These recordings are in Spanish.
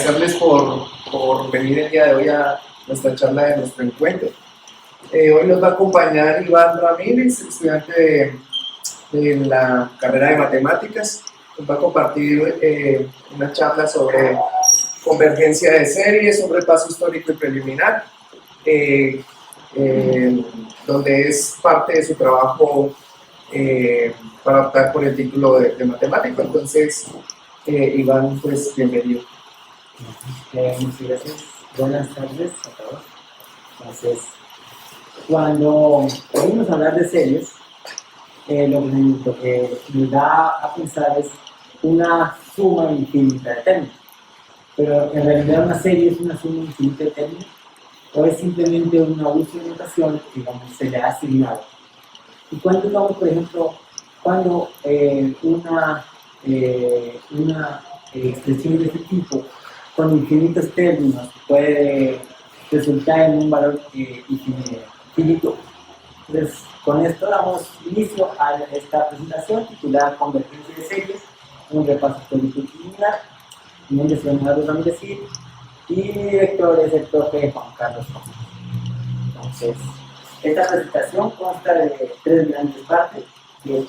agradecerles por venir el día de hoy a nuestra charla de nuestro encuentro. Hoy nos va a acompañar Iván Ramírez, estudiante de la carrera de Matemáticas. Nos va a compartir una charla sobre convergencia de series, sobre paso histórico y preliminar, donde es parte de su trabajo para optar por el título de matemático. Entonces, Iván, pues bienvenido. Muchas gracias. Buenas tardes a todos. Entonces, cuando oímos hablar de series, lo que nos da a pensar es una suma infinita de términos. Pero en realidad una serie es una suma infinita de términos, o es simplemente una uso de notación que, digamos, se le ha asignado. Y cuando digamos, por ejemplo, cuando una expresión de este tipo con infinitos términos puede resultar en un valor infinito. Entonces, con esto damos inicio a esta presentación titulada Convergencia de series, un repaso histórico y preliminar. Mi nombre es Leonardo Ramírez y mi director es el profe Juan Carlos Gómez. Entonces, esta presentación consta de tres grandes partes, que es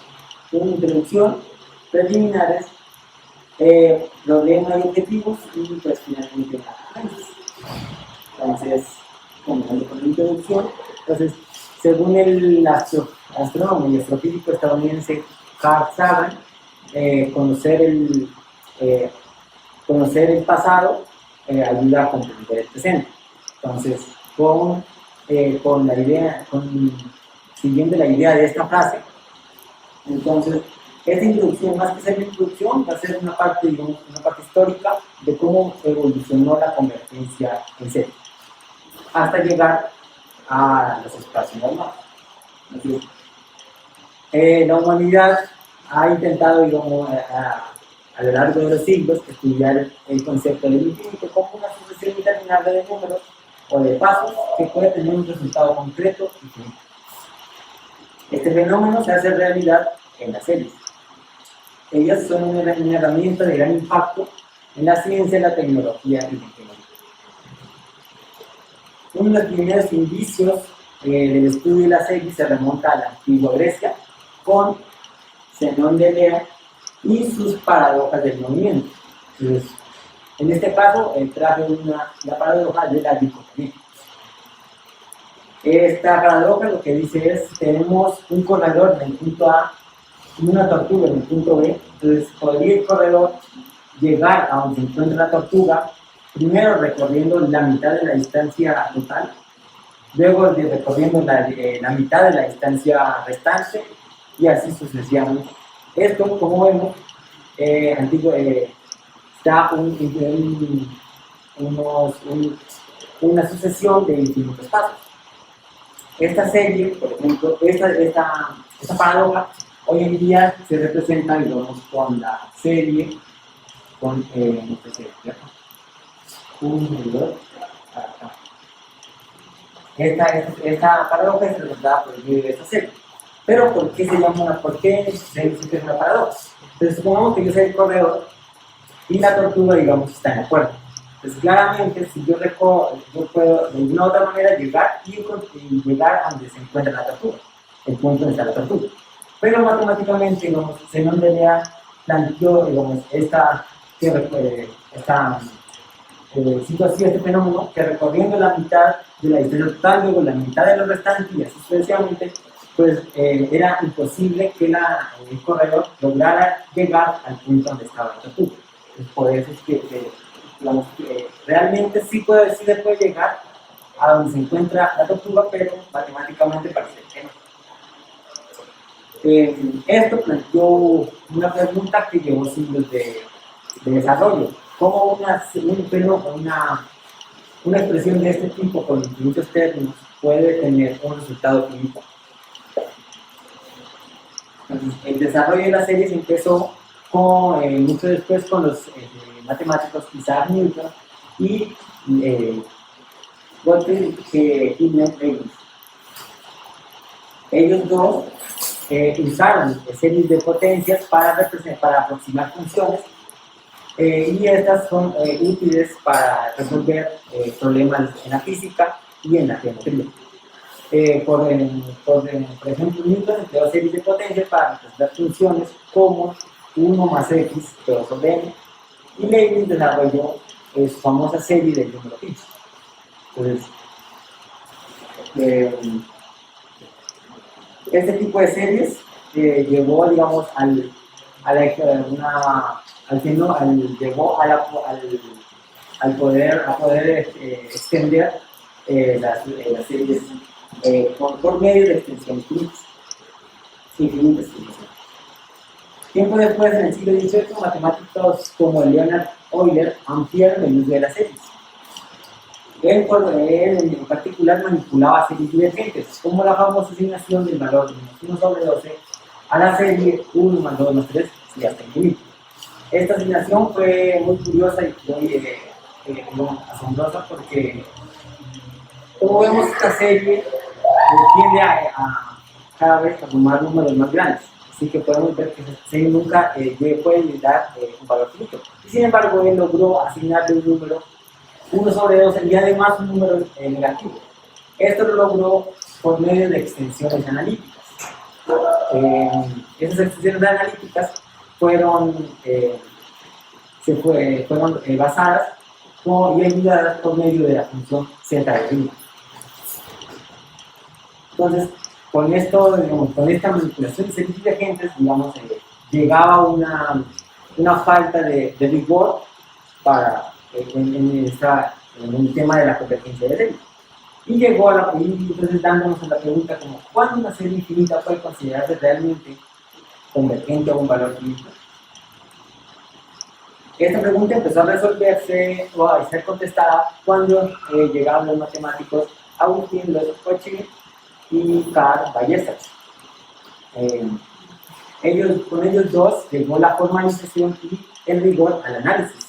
una introducción, preliminares, problemas y objetivos y pues finalmente análisis. Entonces, comenzando con la introducción, entonces, según el astrónomo y astrofísico estadounidense Carl Sagan, conocer el pasado ayuda a comprender el presente. Entonces, siguiendo la idea de esta frase, entonces, esta introducción, más que ser una introducción, va a ser una parte histórica de cómo evolucionó la convergencia en serie, hasta llegar a los espacios normales. La humanidad ha intentado, digamos, a lo largo de los siglos, estudiar el concepto del infinito como una sucesión interminable de números o de pasos que puede tener un resultado concreto y finito. Este fenómeno se hace realidad en las series. Ellas son una herramienta de gran impacto en la ciencia, la tecnología y la ingeniería. Uno de los primeros indicios del estudio de las series se remonta a la antigua Grecia con Zenón de Elea y sus paradojas del movimiento. Entonces, en este caso, traje la paradoja de la dicotomía. Esta paradoja lo que dice es: tenemos un corredor en el punto A y una tortuga en el punto B. Entonces, podría el corredor llegar a donde se encuentra la tortuga, primero recorriendo la mitad de la distancia total, luego recorriendo la mitad de la distancia restante, y así sucesivamente. Esto, como vemos, da una sucesión de infinitos pasos. Esta serie, por ejemplo, esta paradoja, hoy en día se representa, digamos, con la serie, con esta paradoja es representada por el medio de esta serie. Pero, ¿por qué se llama una paradoja? Entonces, supongamos que yo soy el corredor y la tortuga, digamos, está en acuerdo. Entonces, claramente, si yo puedo de una u otra manera llegar y llegar a donde se encuentra la tortuga, el punto donde está la tortuga. Pero matemáticamente, digamos, Zenón de Elea planteó, digamos, esta situación, este fenómeno, que recorriendo la mitad de la distancia total, luego la mitad de lo restante y así sucesivamente, pues era imposible que el corredor lograra llegar al punto donde estaba la tortuga. Entonces, por eso es que digamos, realmente sí se puede llegar a donde se encuentra la tortuga, pero matemáticamente parece que no. Esto planteó una pregunta que llevó siglos de desarrollo. ¿Cómo una expresión de este tipo con infinitos términos puede tener un resultado finito? Entonces, el desarrollo de las series empezó mucho después con los matemáticos Isaac Newton y Gottlieb Leibniz. Ellos dos usaron series de potencias para aproximar funciones Y estas son útiles para resolver problemas en la física y en la geometría. Por ejemplo, Newton empleó series de potencias para representar funciones como 1 más x, todo sobre n, y Leibniz desarrolló su famosa serie del número pi. Entonces, este tipo de series llevó, digamos, al poder extender las series por medio de extensiones infinitas. Tiempo después, en el siglo XVIII, matemáticos como Leonhard Euler ampliaron el uso de las series. Él en particular manipulaba series divergentes, como la famosa asignación del valor de -1 sobre 12 a la serie 1 más 2 más 3 y hasta infinito. Esta asignación fue muy curiosa y muy asombrosa porque, como vemos, esta serie tiende a cada vez a sumar números más grandes. Así que podemos ver que esta serie nunca puede dar un valor finito. Y sin embargo, él logró asignarle un número 1 sobre 2 y además un número negativo. Esto lo logró por medio de extensiones analíticas. Esas extensiones analíticas fueron basadas y ayudadas por medio de la función z de Riemann. Entonces, con esto, digamos, con esta manipulación de series divergentes, digamos, llegaba una falta de rigor para en el tema de la convergencia de series. Y entonces dándonos a la pregunta como ¿cuándo una serie infinita puede considerarse realmente convergente a un valor finito? Esta pregunta empezó a resolverse o a ser contestada cuando llegaron los matemáticos Agustín Loiseau y Karl Weierstrass. Con ellos dos llegó la formalización y el rigor al análisis,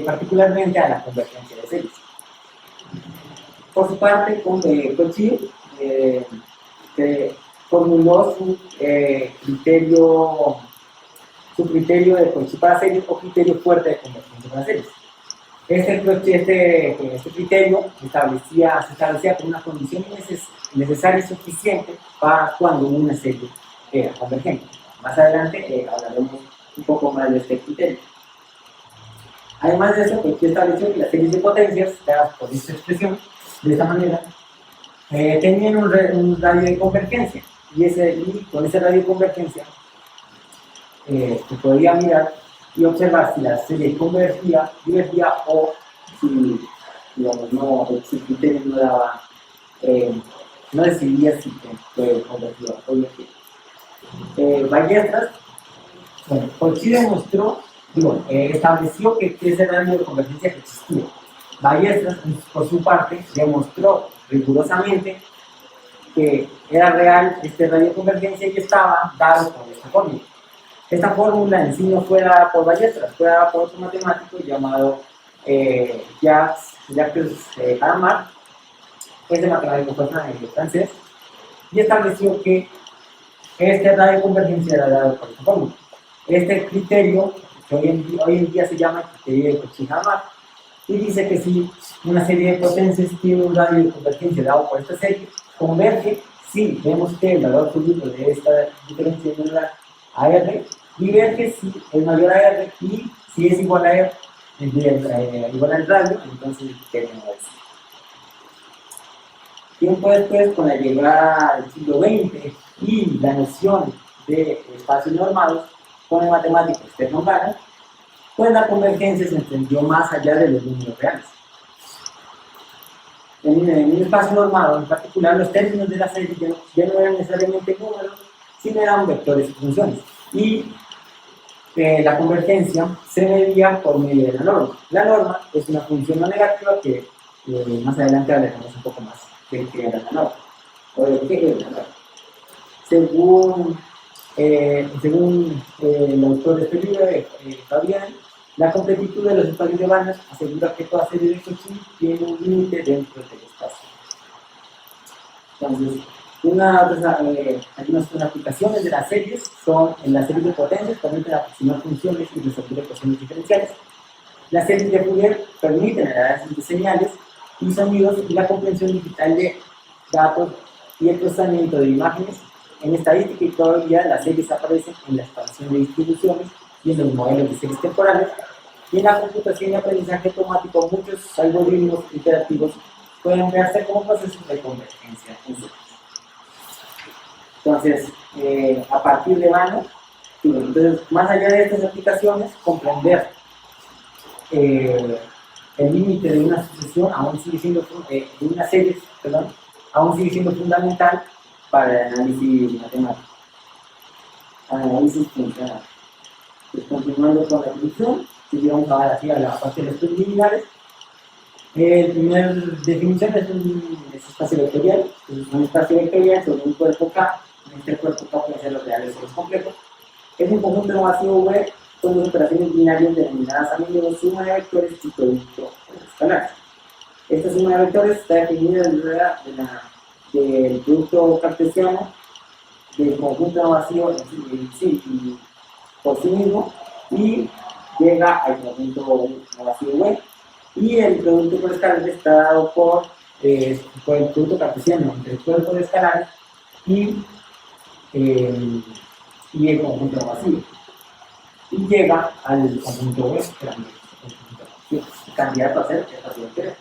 particularmente a la convergencia de series. Por su parte, Cauchy formuló su criterio de Cauchy para series o criterio fuerte de convergencia para series. Este criterio se establecía como una condición necesaria y suficiente para cuando una serie era convergente. Más adelante hablaremos un poco más de este criterio. Además de eso, Cauchy estableció que las series de potencias, dadas por esta expresión, de esta manera, tenían un radio de convergencia, y con ese radio de convergencia se podía mirar y observar si la serie divergía o si, digamos, si el criterio no decidía si convergía o divergía. Weierstrass, Cauchy estableció que ese radio de convergencia existía. Weierstrass, por su parte, demostró rigurosamente que era real este radio de convergencia y estaba dado por esta fórmula. Esta fórmula en sí no fue dada por Weierstrass, fue dada por otro matemático llamado Jacques Hadamard, este matemático fue francés, y estableció que este radio de convergencia era dado por esta fórmula. Este criterio, que hoy en día se llama criterio de Cauchy-Hadamard, y dice que si una serie de potencias tiene un radio de convergencia dado por esta serie, converge si vemos que el valor absoluto de esta diferencia es menor a R, diverge si es mayor a R, y si es igual a R, igual al radio, entonces tenemos eso. Tiempo después, con la llegada del siglo XX y la noción de espacios normados con el matemático Stefan Banach, pues la convergencia se entendió más allá de los números reales. En un espacio normado, en particular, los términos de la serie ya no eran necesariamente números, sino eran vectores y funciones. Y la convergencia se medía por medio de la norma. La norma es una función no negativa que más adelante hablaremos un poco más de qué era la norma, o de qué es la norma. Según el autor de este libro, Fabián, la completitud de los espacios de Banach asegura que toda serie de Cauchy tiene un límite dentro del espacio. Entonces, Algunas aplicaciones de las series son en las series de potencias, permiten aproximar funciones y resolver ecuaciones diferenciales. Las series de Fourier permiten el análisis de señales y sonidos y la comprensión digital de datos y el procesamiento de imágenes. En estadística y probabilidad, las series aparecen en la expansión de distribuciones y en los modelos de series temporales. Y en la computación y aprendizaje automático, muchos algoritmos iterativos pueden verse como procesos de convergencia en series. Entonces, a partir de mano, entonces, más allá de estas aplicaciones, comprender el límite de una sucesión aún sigue siendo, de una serie, perdón, aún sigue siendo fundamental para el análisis matemático, análisis funcional. Pues continuando con la definición, si vamos a ver así a la parte de los preliminares. La primera definición es un espacio vectorial. Es un espacio vectorial sobre un cuerpo K. En este cuerpo K pueden ser los reales o los complejos. Es un conjunto no vacío V con dos operaciones binarias denominadas a menudo suma de vectores y producto escalar. Esta suma de vectores está definida del producto cartesiano del conjunto no vacío en sí y por sí mismo y llega al conjunto no vacío V. Y el producto por escalares está dado por el producto cartesiano entre el cuerpo de escalares y el conjunto vacío. Y llega al conjunto V, que es candidato a ser espacio vectorial.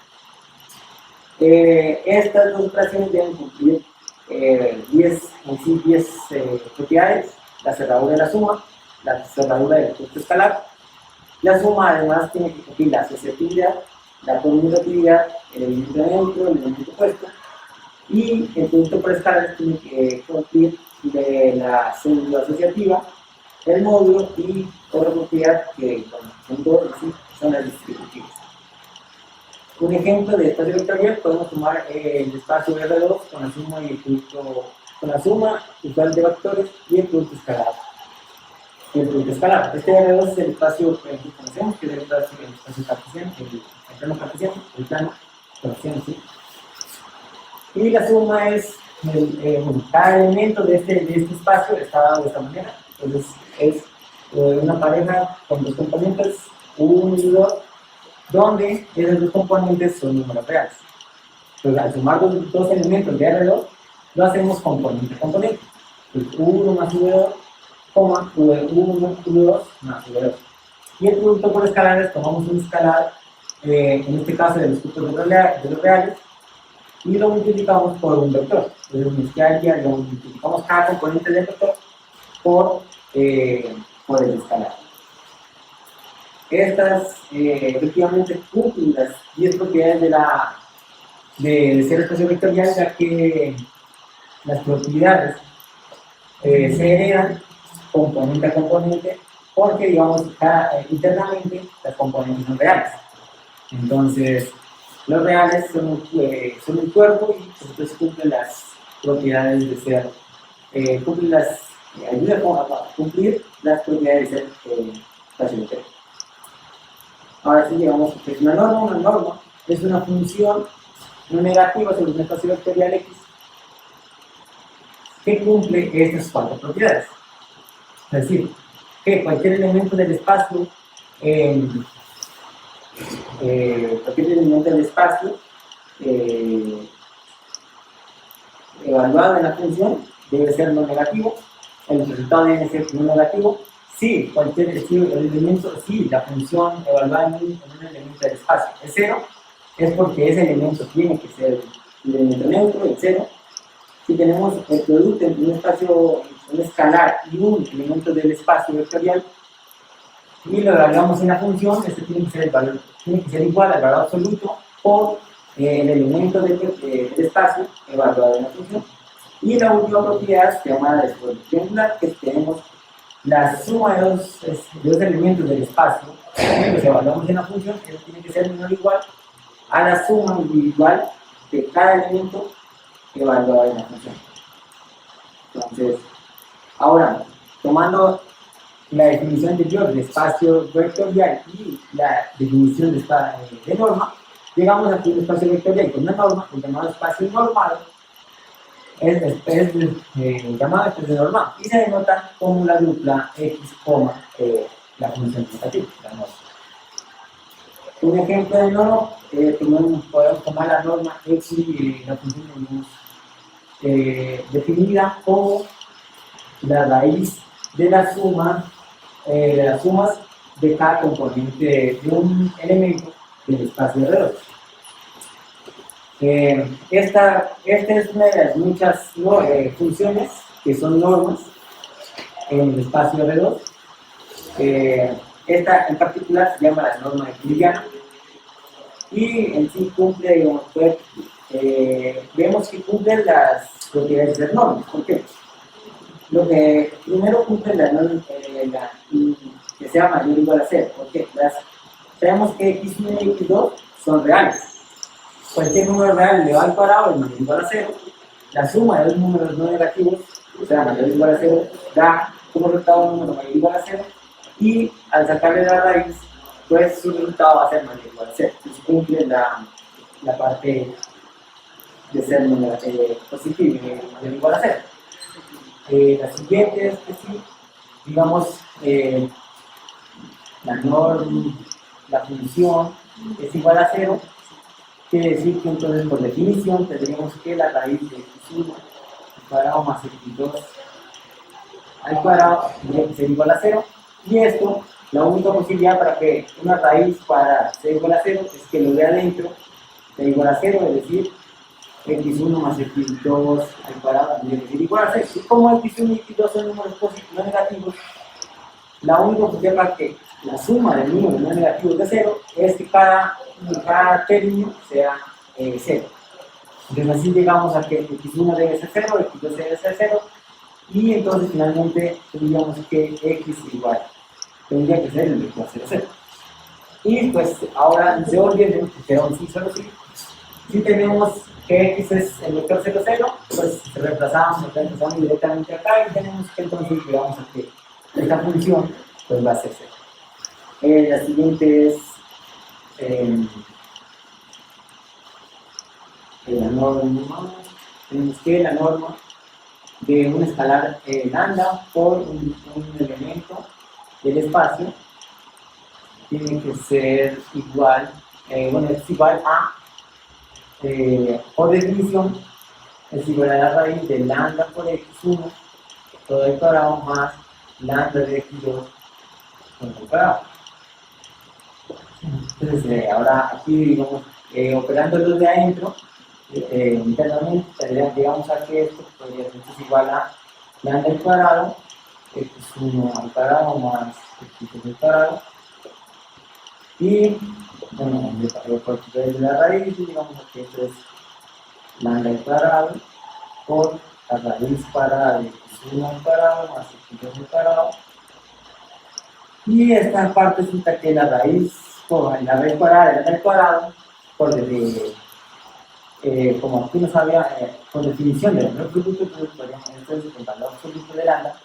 Estas dos operaciones deben cumplir 10 propiedades: la cerradura de la suma, la cerradura del producto escalar. La suma además tiene que cumplir la asociatividad, la conmutatividad, el elemento neutro, el elemento opuesto, y el producto por escalares tiene que cumplir de la célula asociativa, el módulo y otra propiedad que son dos, son las distributivas. Un ejemplo de espacio vectorial podemos tomar el espacio R2 con la suma y el producto, con la suma usual de vectores y el producto escalar. El producto escalar. Este R2 es el espacio que conocemos, que es el espacio cartesiano, el plano cartesiano, el plano cartesiano, sí. Y la suma es, cada elemento de este espacio está dado de esta manera. Entonces es una pareja con dos componentes, 1 y 2, donde esos dos componentes son números reales. Entonces al sumar los dos elementos de R2, lo hacemos componente a componente. Entonces 1 más V2, V1, V2 más V2. Y el producto por escalares, tomamos un escalar, en este caso de los puntos de los reales, y lo multiplicamos por un vector. Entonces, lo multiplicamos cada componente del vector por el escalar. Estas efectivamente cumplen las 10 propiedades de ser espacio vectorial, ya que las propiedades se heredan componente a componente, porque digamos internamente las componentes son reales. Entonces, los reales son un cuerpo y entonces cumplen las propiedades de ser, ayudan a cumplir las propiedades de ser espacio vectorial. Ahora sí llegamos a una norma. Una norma es una función no negativa sobre un espacio vectorial X que cumple estas 4 propiedades. Es decir, que cualquier elemento del espacio, evaluado en la función debe ser no negativo, el resultado debe ser no negativo. Si cualquier elemento, si la función evaluada en un elemento del espacio es 0, es porque ese elemento tiene que ser el elemento neutro, el 0. Si tenemos el producto entre un espacio, un escalar y un elemento del espacio vectorial y lo evaluamos en la función, este tiene que ser el valor, tiene que ser igual al valor absoluto por el elemento del espacio evaluado en la función. Y la última propiedad se llama la desproporción triangular, que tenemos la suma de dos elementos del espacio que los evaluamos en la función, que tiene que ser menor o igual a la suma individual de cada elemento evaluado en la función. Entonces, ahora, tomando la definición anterior de espacio vectorial y la definición de norma, llegamos aquí a un espacio vectorial con una norma, el llamado espacio normado, llamada expresión normal y se denota como la dupla x, la función negativa. Un ejemplo de norma, podemos tomar la norma x y la función tenemos definida como la raíz de la suma de las sumas de cada componente de un elemento del espacio alrededor. Esta es una de las muchas funciones que son normas en el espacio alrededor. Esta en particular se llama la norma euclidiana y en sí cumple, digamos, vemos que cumple las propiedades de normas. ¿Por qué? Lo que primero cumple la norma que sea mayor o igual a 0. ¿Por qué? Sabemos que x1 y x2 son reales. Cualquier número real elevado al cuadrado es mayor o igual a 0. La suma de dos números no negativos, o sea, mayor o igual a 0, da como resultado un número mayor o igual a 0. Y al sacarle la raíz, pues su resultado va a ser mayor o igual a 0. Entonces cumple la parte de ser positivo, mayor o igual a 0. La siguiente es que sí, digamos, la norma, la función es igual a 0, quiere decir que entonces por definición tendríamos que la raíz de x1 al cuadrado más x2 al cuadrado tendría que ser igual a 0, y esto, la única posibilidad para que una raíz cuadrada sea igual a 0 es que lo de adentro sea igual a 0, es decir, x1 más x2 al cuadrado tendría que ser igual a 0. Y como x1 y x2 son números positivos no negativos, la única posibilidad para que la suma de números no negativos de 0 es que cada término sea 0. Entonces así llegamos a que x1 debe ser 0, x2 debe ser 0, y entonces finalmente tendríamos que x igual tendría que ser el vector 0, 0. Y pues ahora se olviden que un sí, solo sí. Si tenemos que x es el vector 0, 0, pues reemplazamos directamente acá y tenemos que entonces llegamos a que esta función pues va a ser 0. La siguiente es la norma. Tenemos que la norma de un escalar lambda por un elemento del espacio tiene que ser igual, es igual a, por definición, es igual a la raíz de lambda por x1 todo el cuadrado más lambda de x2 todo el cuadrado. Entonces, ahora aquí, digamos, operando los de adentro, internamente, llegamos a que esto podría ser igual a lambda al cuadrado, x1 al cuadrado más x2 al cuadrado, y, bueno, por de la raíz, digamos que esto es lambda al cuadrado por la raíz cuadrada de x1 al cuadrado más x2 al cuadrado, y esta parte resulta que la raíz cuadrada de lambda al cuadrado, como aquí no sabía, por definición del valor absoluto, entonces podríamos entonces el valor absoluto de lambda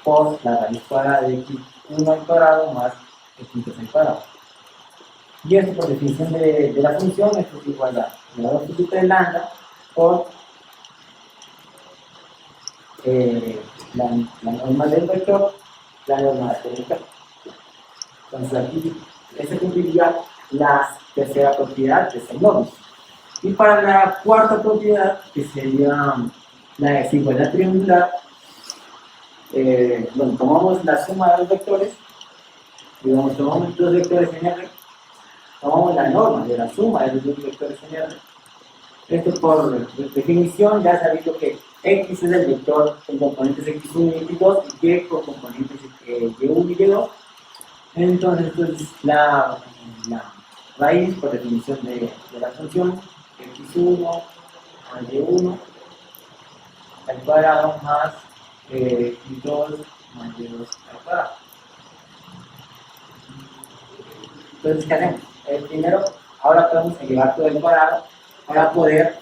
por la raíz cuadrada de x1 al cuadrado más x2 al cuadrado. Y esto por definición de la función, esto es igual a el valor absoluto de lambda por la norma del vector, la norma del vector. Entonces aquí se cumpliría la tercera propiedad de esa norma. Y para la cuarta propiedad, que sería la desigualdad triangular, tomamos la suma de los vectores, digamos, tomamos los vectores en R, tomamos la norma de la suma de los dos vectores en R. Esto por definición ya sabido que X es el vector con componentes X1 y X2 y Y con componentes Y1 y Y2. Entonces, la raíz por definición de la función x1 más y1 al cuadrado más y2 más y2 al cuadrado. Entonces, ¿qué hacemos? Primero, ahora podemos elevar todo el cuadrado para poder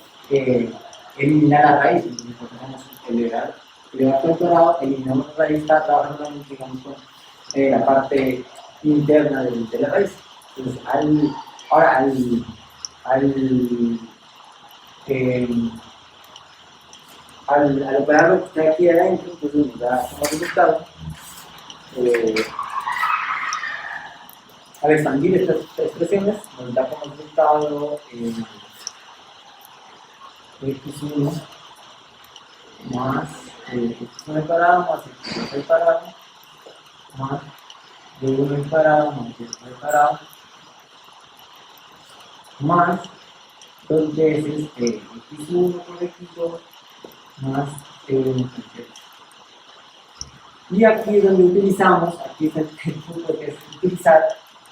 eliminar la raíz. Entonces, podemos elevar todo el cuadrado, eliminamos la raíz, está trabajando, digamos, con la parte interna de la raíz. Entonces, al operar lo que está aquí adentro, entonces nos da como resultado, al expandir estas expresiones, nos da como resultado x1 más x1 al cuadrado más x2 al cuadrado más y1 al cuadrado más y2 al cuadrado más 2 veces x1 por x2 más y1 por x2. Y aquí es donde utilizamos, aquí es el punto que es utilizar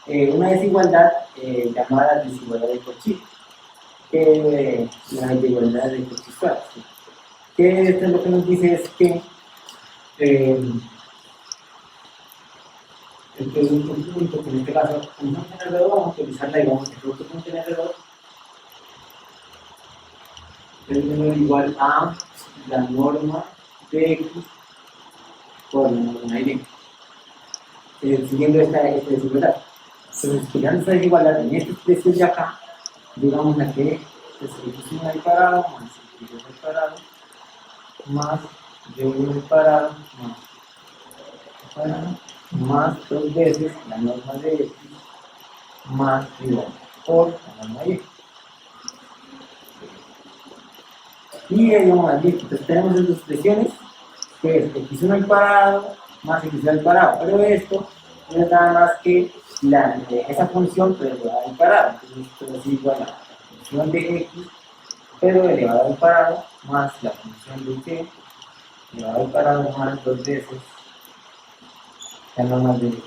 una desigualdad llamada desigualdad de Cauchy, que es la desigualdad de Cauchy-Schwarz, que esto es lo que nos dice es que este es un punto que en este caso, un función alrededor, vamos a utilizarla y vamos a hacer otro función alrededor, es igual a la norma de x por la norma de y, siguiendo esta desigualdad. Entonces, estudiando esta desigualdad en esta expresión de acá, digamos la que es x1 al cuadrado más x2 al cuadrado más y1 al cuadrado más 2 veces la norma de x más y1 por la norma de y. Y digamos aquí, entonces tenemos estas expresiones que es x1 al cuadrado más x2 al cuadrado, pero esto no es nada más que esa función pero elevada al cuadrado, entonces esto es igual a la función de x pero elevada al cuadrado más la función de y elevada al cuadrado más 2 veces la norma de x.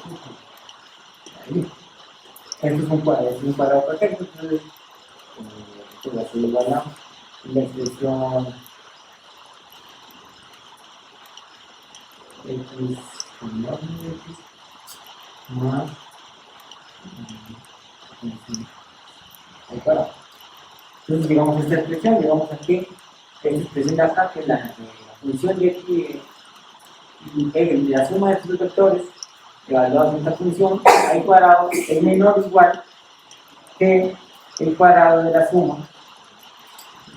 Esto es un cuadrado perfecto, entonces esto va a ser igual a la expresión x más al cuadrado. Entonces, digamos esta expresión, digamos aquí, esta expresión de acá, que es la función de x, la suma de estos vectores evaluados en esta función al cuadrado es menor o igual que el cuadrado de la suma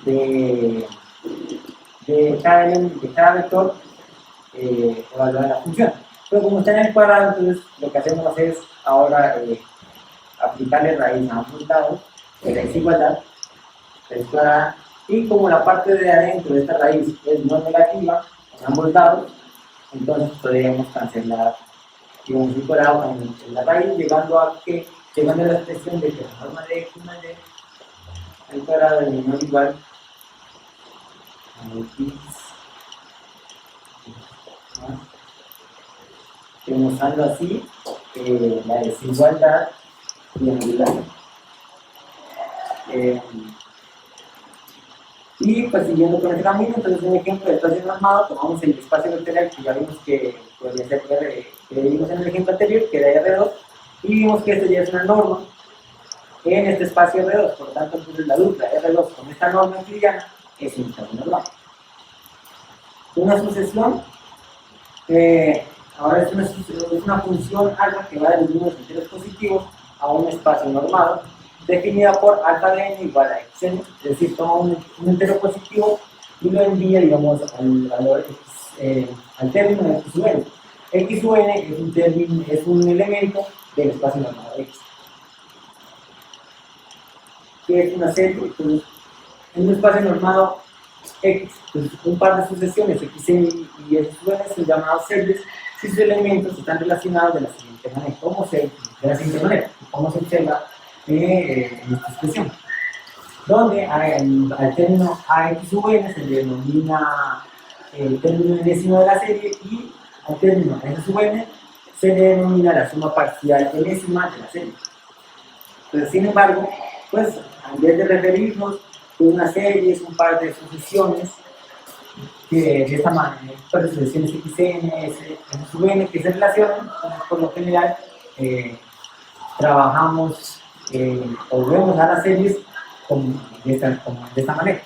de cada vector evaluado en la función. Pero como está en el cuadrado, entonces lo que hacemos es ahora aplicarle raíz a ambos lados de la desigualdad, raíz cuadrada, y como la parte de adentro de esta raíz es no negativa en ambos lados, entonces podríamos cancelar digamos, el cuadrado en la raíz, llegando a la expresión de que la norma de x más y al cuadrado es menor o igual a x más, demostrando así la desigualdad triangular. Y pues siguiendo con el camino, entonces un ejemplo de espacio normado, tomamos el espacio vectorial que ya vimos que podría ser R, que vimos en el ejemplo anterior, que era R2, y vimos que esto ya es una norma en este espacio R2, por lo tanto entonces la dupla R2 con esta norma euclidiana es un espacio normal. Una sucesión, ahora es una función alfa que va de los números enteros positivos a un espacio normado, definida por alfa de n igual a xn, es decir, toma un entero positivo y lo envía, digamos, al valor x, al término de x sub n. X sub n es un elemento del espacio normado x, que es una serie, entonces, en un espacio normado x, entonces, un par de sucesiones xn y x sub n son llamados series si sus elementos están relacionados de la siguiente manera. ¿Cómo se observa en esta expresión? Donde al término ax sub n se le denomina el término enésimo de la serie y al término n sub n se le denomina la suma parcial enésima de la serie. Pero sin embargo, pues en vez de referirnos a una serie, es un par de sucesiones que de esta manera, un par de sucesiones xn, n sub n que se relacionan, por lo general trabajamos o vemos a las series de esta manera.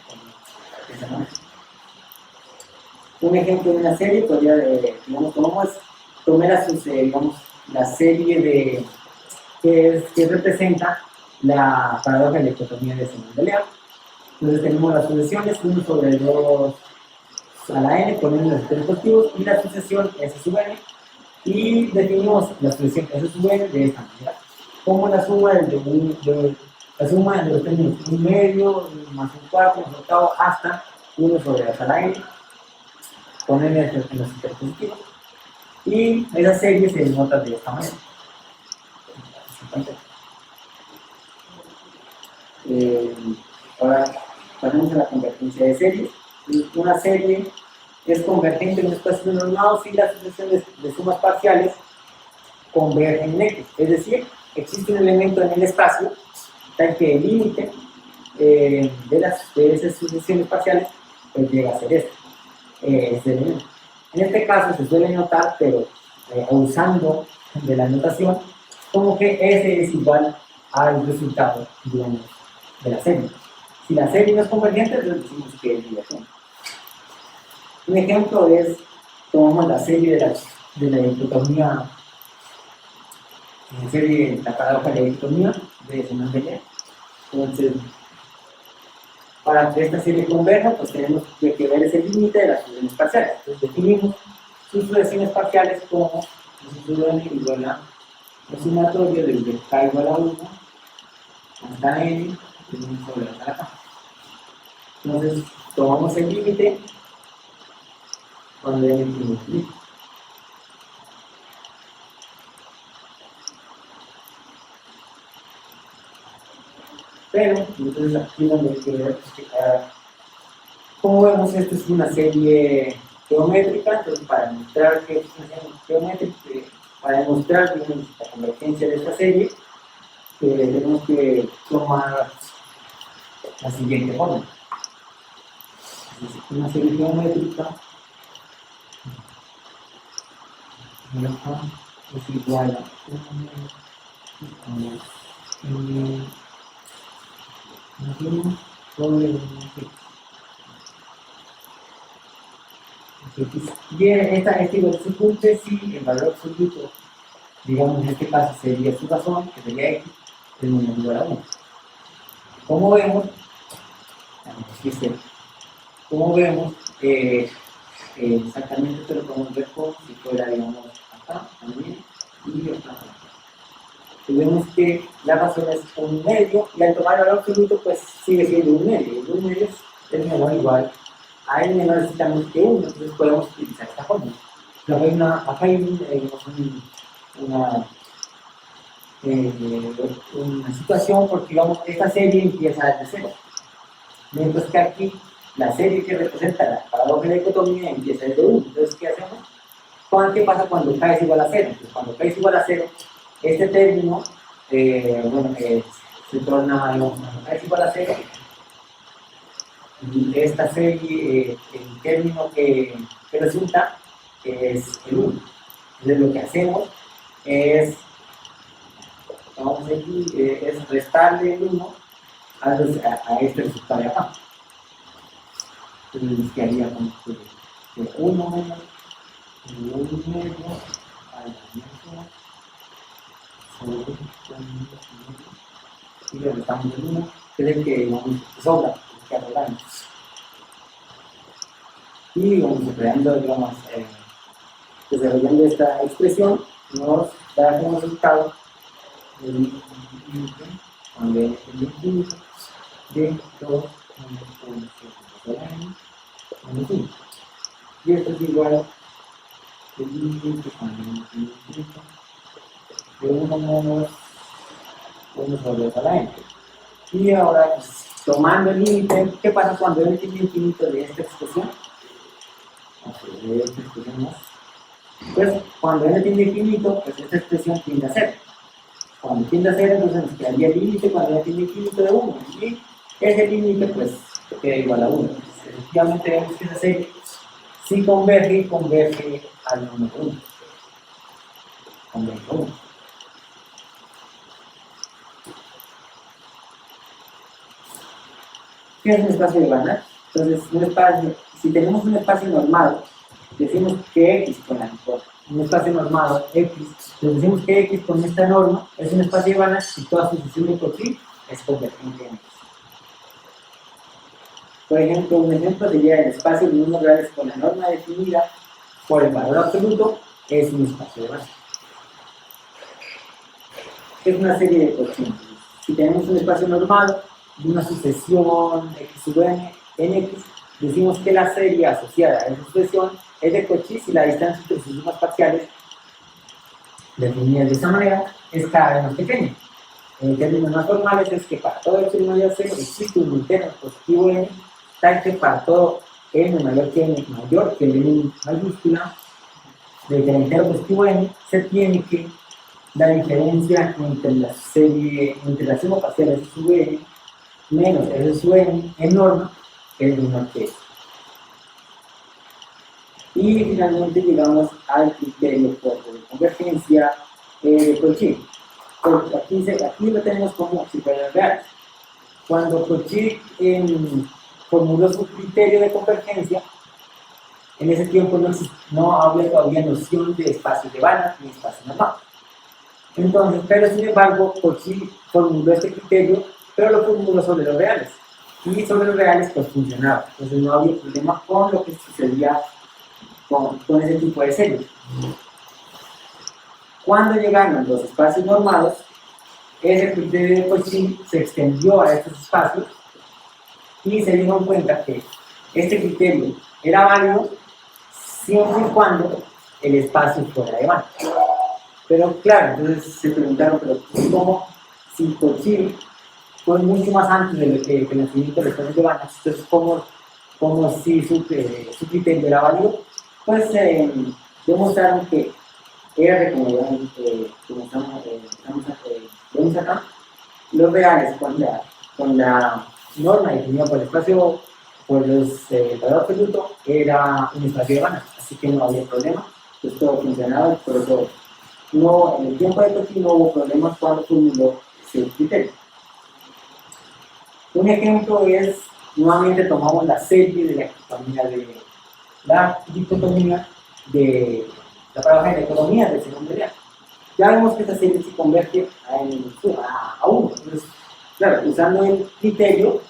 Un ejemplo de una serie podría, digamos, tomé la serie que representa la paradoja de la dicotomía de Simón de León. Entonces tenemos las sucesiones 1 sobre 2 a la n ponemos los criterios positivos y la sucesión S sub n, y definimos la sucesión S sub n de esta manera, como la suma la suma de los términos 1 medio, más un cuarto, más un octavo, hasta 1 sobre a la n, con n en los criterios positivos, y esa serie se denota de esta manera. Ahora pasemos a la convergencia de series. Una serie es convergente en un espacio normado si la sucesión de sumas parciales converge en X. Es decir, existe un elemento en el espacio tal que el límite de esas sucesiones parciales pues llega a ser este elemento. En este caso se suele notar, pero usando de la notación, como que S es igual al resultado, digamos, de la serie. Si la serie no es convergente, entonces decimos que es divergente. Un ejemplo es, tomamos la serie de la dicotomía, la serie, la paradoja de la dicotomía de Semán-Bellin. Entonces, para que esta serie converja, pues tenemos que ver ese límite de las sucesiones parciales. Entonces definimos sus sucesiones parciales como n igual a la sumatoria desde k igual a 1 hasta n sobre la k. Entonces, tomamos el límite cuando n tiene infinito. Pero, entonces aquí donde quiero explicar, como vemos, esto es una serie geométrica. Entonces, para demostrar que es una serie geométrica, para demostrar la convergencia de esta serie, tenemos que tomar la siguiente forma. Una serie geométrica es igual a bien, esta igual se cumple si el valor absoluto, digamos en este caso sería su razón, que sería x, es menor o igual a 1. Como vemos, exactamente esto lo podemos ver como si fuera, digamos, acá también y acá. Y vemos que la razón es 1 medio, y al tomar el valor absoluto, pues sigue siendo 1 medio. Y 1 medio es menor o igual a n menor necesitamos que 1, entonces podemos utilizar esta fórmula. Acá hay una situación porque, digamos, esta serie empieza desde 0. Mientras que aquí la serie que representa la paradoja de la dicotomía empieza desde 1. Entonces, ¿qué hacemos? ¿Qué pasa cuando k es igual a 0? Entonces, cuando k es igual a 0, este término, se torna, digamos, cuando k es igual a 0, y esta serie, el término que resulta es el 1. Entonces, lo que hacemos es, vamos aquí, es restarle el 1 a este resultado de acá. Entonces, ¿qué haría con de 1 menos 1 medio a la misma sobre y le restamos el 1, que es el que sobra, el que arreglamos. Y vamos creando, desarrollando esta expresión, nos da como resultado el límite cuando es el infinito de 2 menos 1 y esto es igual el límite cuando es el infinito de 1 menos 1 sobre la n. Y ahora, pues, tomando el límite, ¿qué pasa cuando n tiene infinito de esta expresión? De esta expresión más. Pues cuando n tiene infinito, pues esta expresión tiende a 0. Cuando tiende a 0, entonces nos quedaría el límite cuando n tiene infinito de 1. Y ese límite, pues, queda igual a 1. Entonces, efectivamente vemos que esa serie sí converge al número 1. Converge a 1. ¿Qué es un espacio de Banach? Entonces, si tenemos un espacio normado, decimos que X con un espacio normado X, les decimos que X con esta norma es un espacio de Banach y toda sucesión de por sí es convergente en X. Por ejemplo, un ejemplo sería el espacio de números reales con la norma definida por el valor absoluto es un espacio de base. Es una serie de cocientes. Si tenemos un espacio normal de una sucesión x sub n en x, decimos que la serie asociada a esa sucesión es de Cauchy si la distancia entre sus sumas parciales, definidas de esta manera, es cada vez más pequeña. En términos más formales es que para todo x mayor a 0 existe un interno positivo n, tal que para todo n mayor que n mayor que el n mayúscula, de que el interno positivo n se tiene que la diferencia entre la suma parcial s sub n menos s sub n en norma es menor que eso. Y finalmente llegamos al criterio de convergencia de Cauchy. Aquí lo tenemos como si fueran reales. Cuando Cauchy formuló su criterio de convergencia, en ese tiempo no había todavía noción de espacios de Banach ni espacio normal. Entonces, pero sin embargo, Cauchy formuló este criterio, pero lo formuló sobre los reales. Y sobre los reales, pues funcionaba. Entonces, no había problema con lo que sucedía con ese tipo de series. Cuando llegaron los espacios normados, ese criterio de Cauchy se extendió a estos espacios y se dieron cuenta que este criterio era válido siempre y cuando el espacio fuera de Banach. Pero claro, entonces se preguntaron, pero ¿cómo si Cauchy fue mucho más antes de que el nacimiento del espacio de Banach? Entonces, ¿cómo si su criterio era válido? Pues demostraron que era de como vemos acá, los reales con la norma definida por el espacio, por el valor absoluto, era un espacio de Banach, así que no había problema, pues todo funcionaba, por eso no, en el tiempo de Cauchy no hubo problemas cuando formuló ese criterio. Un ejemplo es, nuevamente tomamos la serie de la dicotomía de la paradoja de la economía del segundo real. Ya vemos que esta serie se convierte a 1. Entonces, claro, usando el criterio,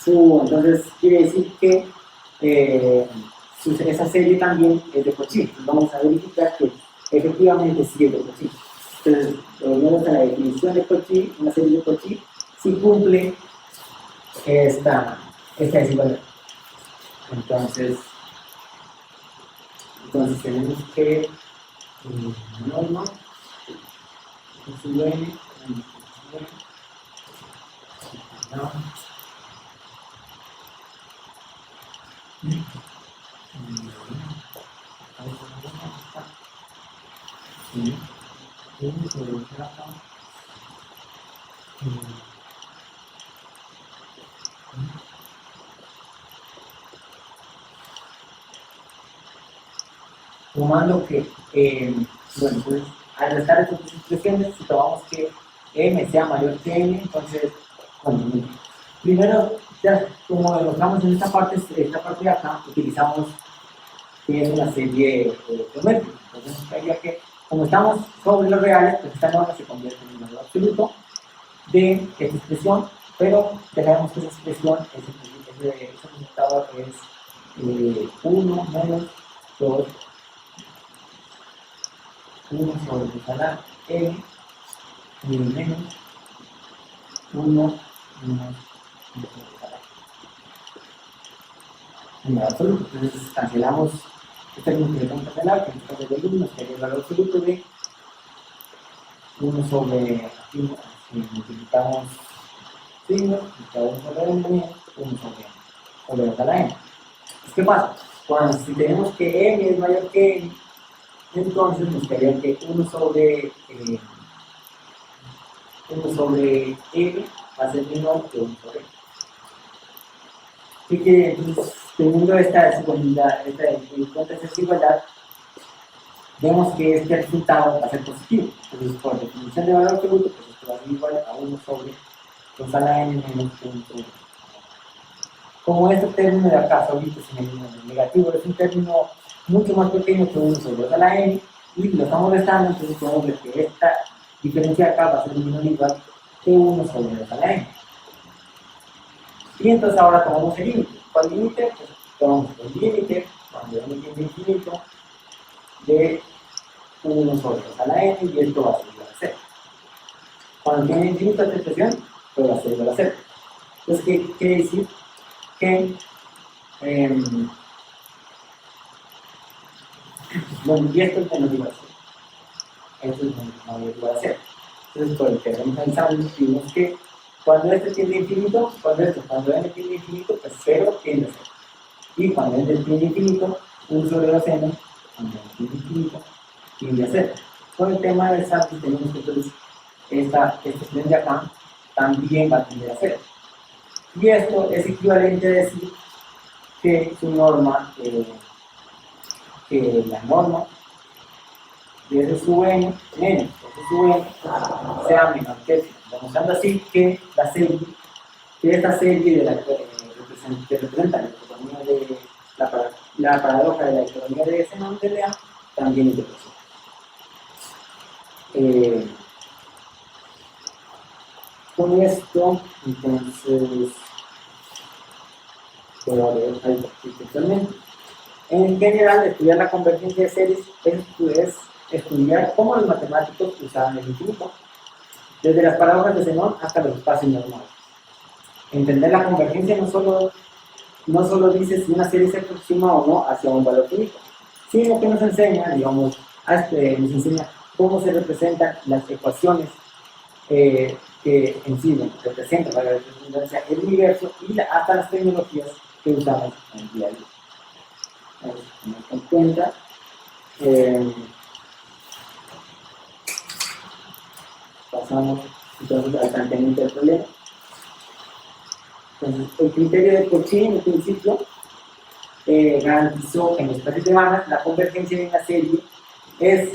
entonces quiere decir que esa serie también es de Cauchy. Entonces, vamos a verificar que efectivamente sí es de Cauchy. Entonces, volvemos a la definición de Cauchy, una serie de Cauchy, si cumple esta desigualdad. Entonces tenemos que norma sub n tomando que, bueno, pues al restar estas dos expresiones, si tomamos que m sea mayor que n, entonces, bueno, primero, ya como demostramos en esta parte de acá, utilizamos que es una serie geométrica. Entonces, sería que, como estamos sobre los reales, pues esta norma se convierte en un valor absoluto de esta expresión, pero ya sabemos que esa expresión, ese resultado es 1 menos 2 1 sobre el escalar n y menos 1 menos el escalar en el absoluto. Entonces cancelamos este término que debemos cancelar, que en este caso es de 1, que es el valor absoluto de 1 sobre, aquí multiplicamos signos, y cada uno sobre n menos 1 sobre el escalar n. ¿Qué pasa? Si tenemos que m es mayor que n, entonces nos quedaría que 1 sobre m va a ser menor que 1 sobre m. Así que entonces, teniendo esta desigualdad, esta desigualdad, vemos que este resultado va a ser positivo. Entonces, por definición de valor absoluto, pues esto va a ser igual a 1 sobre la n menos 1 sobre m. Como este término de acá solito es el negativo, es un término mucho más pequeño que 1 sobre la n, y lo estamos restando, entonces podemos ver que esta diferencia de acá va a ser menor o igual que 1 sobre la n. Y entonces ahora tomamos el límite. ¿Cuál límite? Pues tomamos el límite, cuando n tiende a infinito, de 1 sobre 2 a la n, y esto va a ser igual a 0. Cuando tiene infinito esta expresión, pues va a ser igual a 0. Entonces, ¿qué quiere decir? Que, bueno, y esto es menos igual a 0. Esto es menos igual a 0. Entonces, por el teorema de Ensemble, vimos que cuando este tiende a infinito, cuando n tiende a infinito, pues 0 tiende a 0. Y cuando n tiende a infinito, 1 sobre 2n, cuando n tiende a infinito, tiende a 0. Con el tema de Ensemble tenemos que entonces esta expresión de acá también va a tender a 0. Y esto es equivalente a decir que su norma, que la norma de S sub n, S sub n, sea menor que 0. Demostrando así que la serie, que esta serie de la que representa la economía de la paradoja de la economía de S non de A también es de con esto, entonces, puedo ver ahí textualmente. En general, estudiar la convergencia de series es estudiar cómo los matemáticos usaban el infinito, desde las paradojas de Zenón hasta los espacios normales. Entender la convergencia no solo dice si una serie se aproxima o no hacia un valor finito, sino que nos enseña, digamos, nos enseña cómo se representan las ecuaciones que en sí representan la redundancia el universo y hasta las tecnologías que usamos en el día a día. Vamos a tener en cuenta. Pasamos entonces al planteamiento del problema. Entonces, el criterio de Cauchy en el principio garantizó que en los espacios de bandas la convergencia de una serie es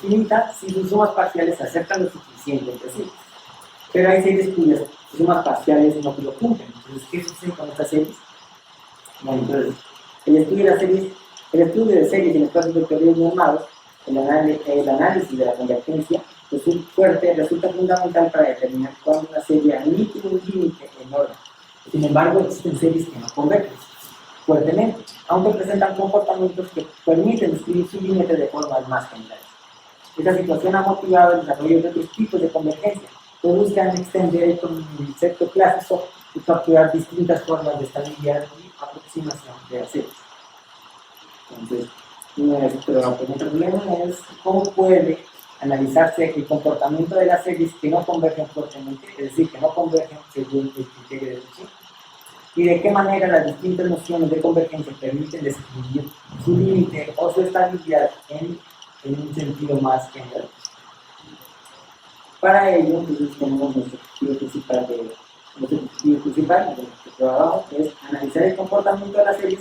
finita si sus sumas parciales se acercan lo suficiente entre sí. Pero hay series cuyas sumas parciales no lo cumplen. Entonces, ¿qué sucede con estas series? Bueno, entonces, el estudio de series en espacios vectoriales normados, el análisis de la convergencia, resulta fundamental para determinar cuándo una serie admite un límite en orden. Sin embargo, existen series que no convergen fuertemente, aunque presentan comportamientos que permiten describir su límite de formas más generales. Esta situación ha motivado el desarrollo de otros tipos de convergencia, que buscan extender el concepto clásico y capturar distintas formas de estabilidad y aproximación de las series. Entonces, nuestro primer problema es cómo puede analizarse el comportamiento de las series que no convergen fuertemente, es decir, que no convergen según el criterio de Cauchy, y de qué manera las distintas nociones de convergencia permiten describir su límite o su estabilidad en un sentido más general. Para ello, entonces, tenemos nuestro objetivo principal de nuestro trabajo, que es analizar el comportamiento de las series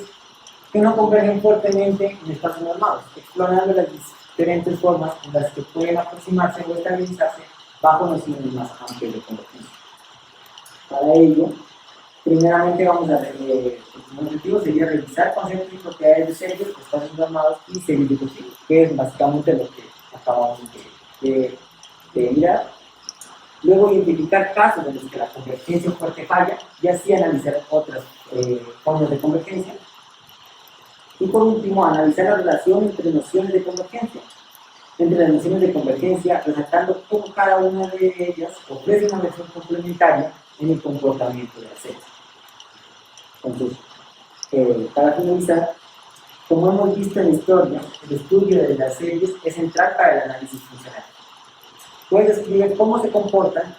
que no convergen fuertemente en espacios normados, explorando las diferentes formas en las que pueden aproximarse o estabilizarse bajo nociones más amplias de convergencia. Para ello, primeramente vamos a ver, el objetivo sería revisar conceptos y propiedades de series, espacios normados y series de Cauchy, que es básicamente lo que acabamos de mirar. Luego identificar casos en los que la convergencia fuerte falla y así analizar otras formas de convergencia. Y por último, analizar la relación entre nociones de convergencia. Entre las nociones de convergencia, resaltando cómo cada una de ellas ofrece una versión complementaria en el comportamiento de las series. Entonces, para finalizar, como hemos visto en la historia, el estudio de las series es central para el análisis funcional. Puede describir cómo se comportan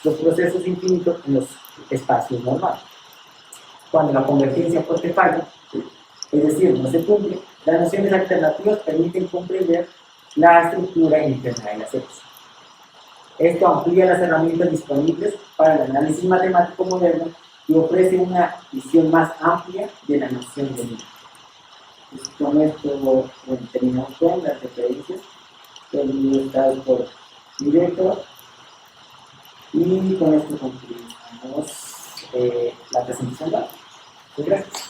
los procesos infinitos en los espacios normales. Cuando la convergencia fuerte falla, es decir, no se cumple, las nociones alternativas permiten comprender la estructura interna de las series. Esto amplía las herramientas disponibles para el análisis matemático moderno y ofrece una visión más amplia de la noción de límite. Con esto terminamos con las referencias del libro está por directo y con esto concluimos la presentación. Muchas gracias.